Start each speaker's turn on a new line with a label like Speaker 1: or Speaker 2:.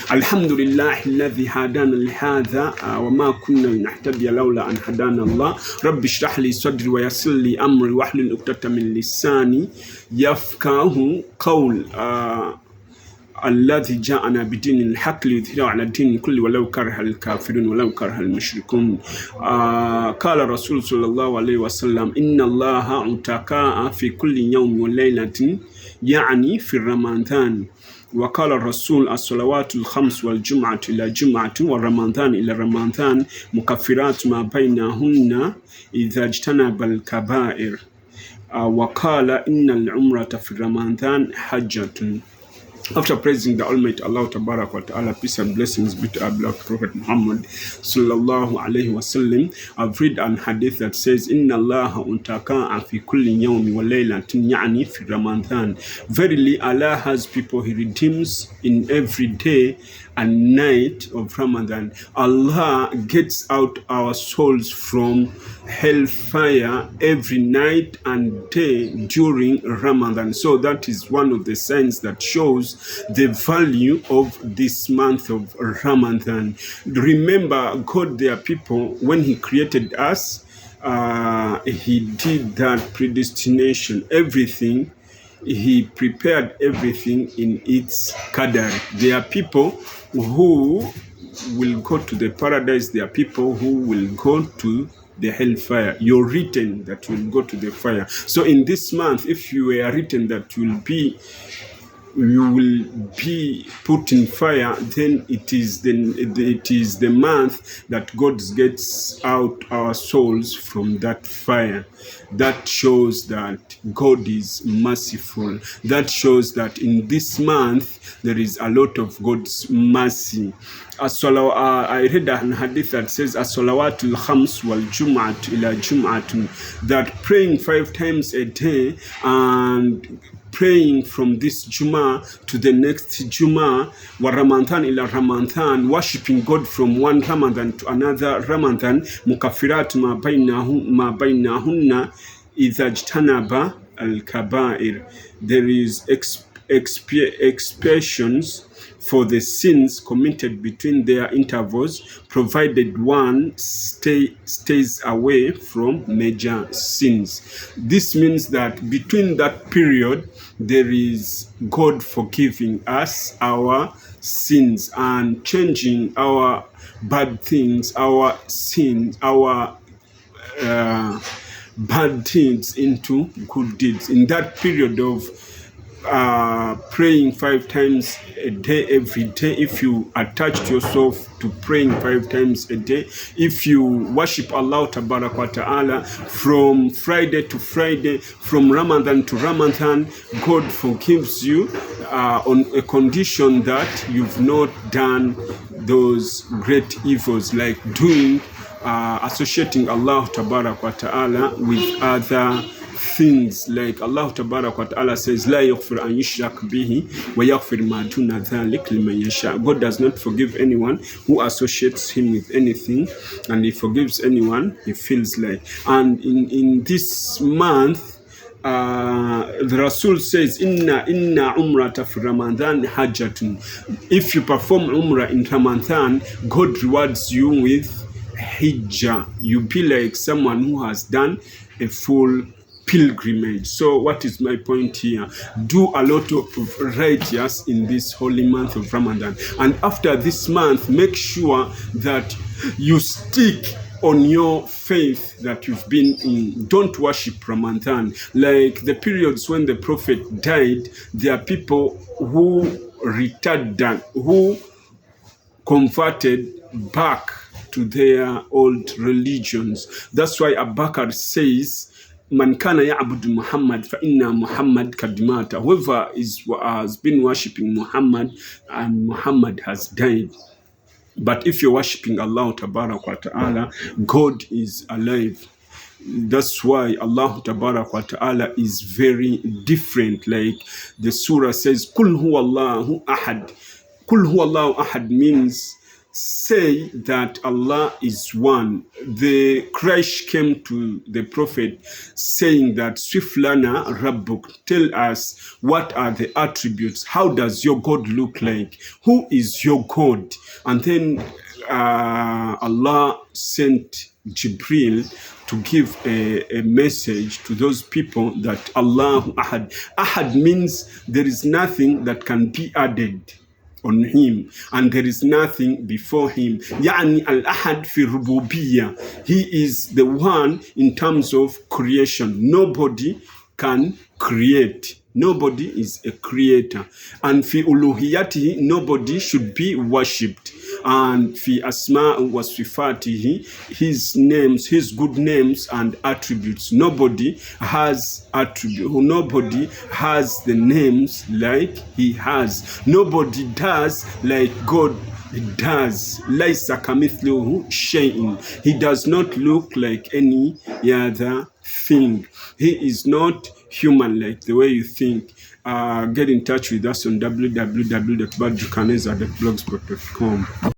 Speaker 1: Alhamdulillah alladhi hadana lihadha wa ma kunna linahtadiya lawla an hadana Allah. Rabbi shrah li sadri wa yassir li amri wahlul 'uqdatam min lisani yafqahu qawl. الذي جاءنا بدين الحق ليظهره على الدين كله ولو كره الكافرون ولو كره المشركون. قال الرسول صلى الله عليه وسلم إن الله عتقاء في كل يوم وليلة يعني في رمضان. وقال الرسول الصلوات الخمس والجمعة إلى جمعة والرمضان إلى رمضان مكفرات ما بينهن إذا اجتنب الكبائر. وقال إن العمرة في رمضان حجة. After praising the Almighty Allah Tabarak wa Ta'ala, peace and blessings be to our beloved Prophet Muhammad sallallahu alayhi wa sallam, I've read an hadith that says, Inna Allah untaka'a fi kulli yawmi wa laylatin ya'ni fi Ramadan. Verily Allah has people He redeems in every day and night of Ramadan. Allah gets out our souls from hellfire every night and day during Ramadan. So that is one of the signs that shows the value of this month of Ramadan. Remember, God, their people, when He created us, He did that predestination. Everything, He prepared everything in its qadar. There are people who will go to the paradise. There are people who will go to the hellfire. You're written that you will go to the fire. So in this month, if you were written that you will be put in fire, then it is the month that God gets out our souls from that fire. That shows that God is merciful. That shows that in this month there is a lot of God's mercy. I read an hadith that says as-salawatul khams wal jum'at ila jum'atun, that praying 5 times a day and praying from this Juma to the next Juma, wa Ramadan ila Ramadan, worshipping God from one Ramadan to another Ramadan, mukafirat ma bainahunna idha jtanaba al-kaba'ir. There is expiations for the sins committed between their intervals, provided one stays away from major sins. This means that between that period, there is God forgiving us our sins and changing our bad things, our sins, our bad deeds into good deeds. In that period of praying 5 times a day every day, if you attach yourself to praying 5 times a day, if you worship Allah Tabarak wa Ta'ala from Friday to Friday, from Ramadan to Ramadan, God forgives you on a condition that you've not done those great evils like doing associating Allah Tabarak wa Ta'ala with other things. Like Allah Tabarak wa Ta'ala says, La yaghfir an yushrak bihi wa yaghfir ma duna dhalik liman yasha. God does not forgive anyone who associates Him with anything, and He forgives anyone He feels like. And in this month, the Rasul says, Inna umrata fi Ramadan hajjatun. If you perform umrah in Ramadan, God rewards you with hijjah. You be like someone who has done a full pilgrimage. So what is my point here? Do a lot of righteous in this holy month of Ramadan, and after this month, make sure that you stick on your faith that you've been in. Don't worship Ramadan. Like the periods when the Prophet died, there are people who returned, who converted back to their old religions. That's why Abu Bakr says, Man kana ya'budu Muhammad fa inna Muhammad kadimata. Whoever has been worshipping Muhammad, and Muhammad has died. But if you're worshipping Allah Tabarak wa Ta'ala, God is alive. That's why Allah Tabarak wa Ta'ala is very different. Like the surah says, Kul huwallahu ahad. Kul huwallahu ahad means say that Allah is one. The Christ came to the Prophet saying that Swiflana Rabbuk, tell us what are the attributes, how does your God look like, who is your God? And then Allah sent Jibril to give a message to those people that Allahu Ahad. Ahad means there is nothing that can be added on him, and there is nothing before him. Yani al-ahad fi rububiyya. He is the one in terms of creation. Nobody can create. Nobody is a creator. And fi uluhiyatihi, nobody should be worshipped. And fi asma wa sifatihi, his names, his good names and attributes. Nobody has attributes. Nobody has the names like he has. Nobody does like God does. Laisa kamithluhu shay'in. He does not look like any other thing. He is not human like the way you think. Get in touch with us on www.badru.blogspot.com.